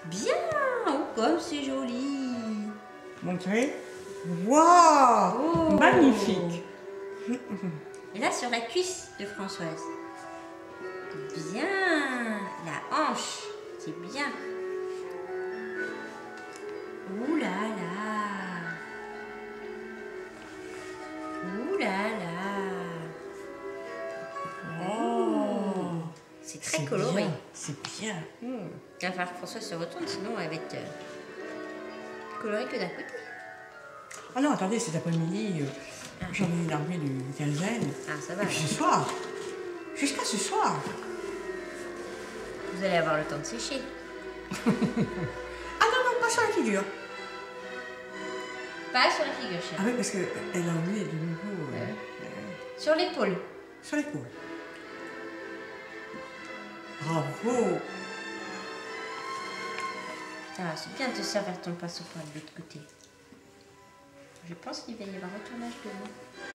Bien. Oh, comme c'est joli. Montrez. Waouh, Oh. magnifique. Et là, sur la cuisse de Françoise. Bien. La hanche. C'est bien. Ouh là là. Ouh là là. Oh, C'est très coloré. C'est bien. Il va falloir que Françoise se retourne, sinon elle va être colorée que d'un côté. Ah non, attendez, cet après-midi, j'en ai énervé d'une quinzaine. Ah, ça va. Et puis ce soir, jusqu'à ce soir. Vous allez avoir le temps de sécher. Ah non, non, pas sur la figure. Pas sur la figure, Ah chérie. oui, parce qu'elle a oublié de nouveau. Sur l'épaule. Sur l'épaule. Bravo. Ah, c'est bien de servir ton pinceau pour de l'autre côté. Je pense qu'il va y avoir un tournage de l'eau.